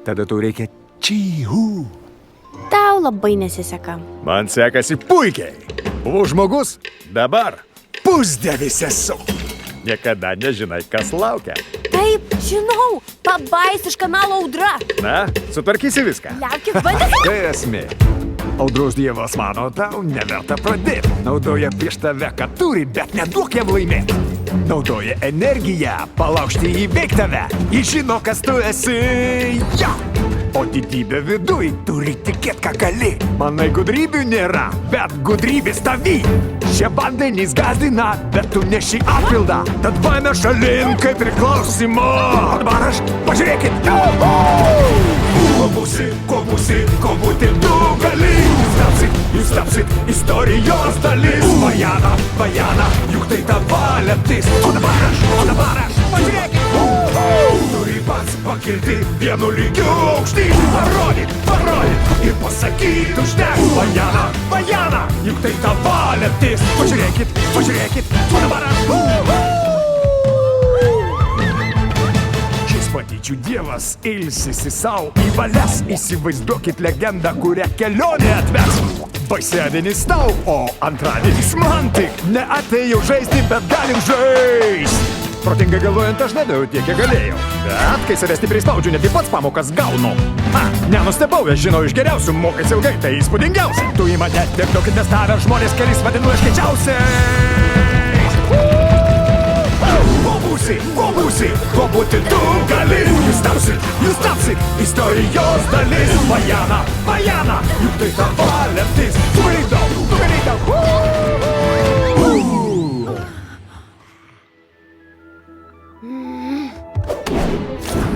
tada tau reikia čyhų. Tau labai nesiseka. Man sekasi puikiai. Buvau žmogus, dabar pusdievis esu. Niekada nežinai, kas laukia. Taip, žinau, pabais iš kanalo audra. Na, sutvarkysi viską. Liaukis bandęs. Tai esmė. Audros dievas mano, tau neverta pradėti. Naudoja prieš tave, ką turi, bet neduok jam laimėti. Naudoja energiją, palaužti įveik tave. Jis žino, kas tu esi. Ja! O didybė viduj, turi tikėt, ką gali. Manai, gudrybių nėra, bet gudrybės tavy. Šie vandenys gazdina, bet tu neši atpildą. Tad baimė šalin, kaip priklausimo. Dabar aš, pažiūrėkit. Ko būti tu gali. Jūs tapsit istorijos dalis. Vajana, juk tai tavo lemtis. O dabar aš, pažiūrėkit. Turi pats pakilti vienu lygiu aukštyn. Parodyt ir pasakyt užtek. Vajana, juk tai tavo lemtis. Pažiūrėkit, o dabar aš. Šis patyčių dievas ilsisi savo į valias. Įsivaizduokit legendą, kurią kelionė atves. Baisiadienis tau, o antradienis man tik. Neatėjau žaisti, bet galim žaist. Protingai galvojant, aš nedaviau tiek, kiek galėjau. Bet kai save stipriai spaudžiu, net ir pats pamokas gaunu. Nenustebau, aš žinau iš geriausių, mokais ilgai, tai įspūdingiausia. Tu į mane tiek daug investavę, žmonės kelis vadinu aš kiečiausiais. Ko būti tu gali. Jūs tapsit istorijos dalis. Vajana, juk tai tavo lemtis. Tu gali daug.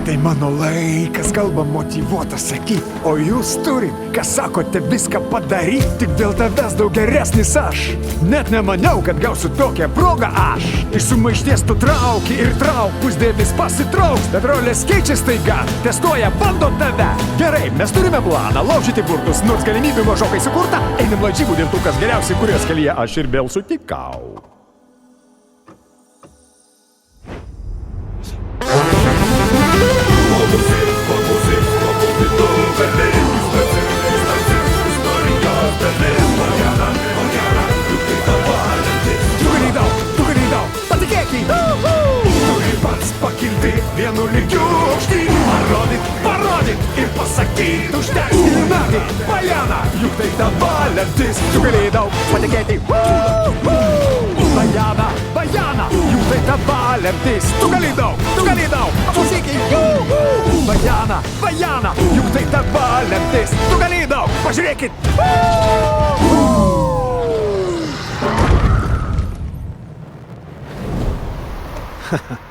Tai mano laikas, kalba motyvuota sakyt. O jūs turit, kas sakote, viską padaryt. Tik dėl tavęs daug geresnis aš. Net nemaniau, kad gausiu tokią progą aš. Iš sumaišties tu trauki ir trauk, pusdievis pasitrauks. Bet rolės keičia staiga, testuoja, bando tave. Gerai, mes turime planą, laužyti burtus. Nors galimybių mažokai sukurta. Einam lažybų dėl tų, kas geriausiai, kurios kelyje aš ir vėl sutikau. Turi pats pakilti vienu lygiu aukštyn. Parodyt ir pasakyt užtek. Vajana, juk tai tavo lemtis. Tu gali daug patikėti. Vajana, juk tai tavo lemtis. Tu gali daug, paklausyk. Vajana, juk tai tavo lemtis. Tu gali daug, pažiūrėkit. Ha ha.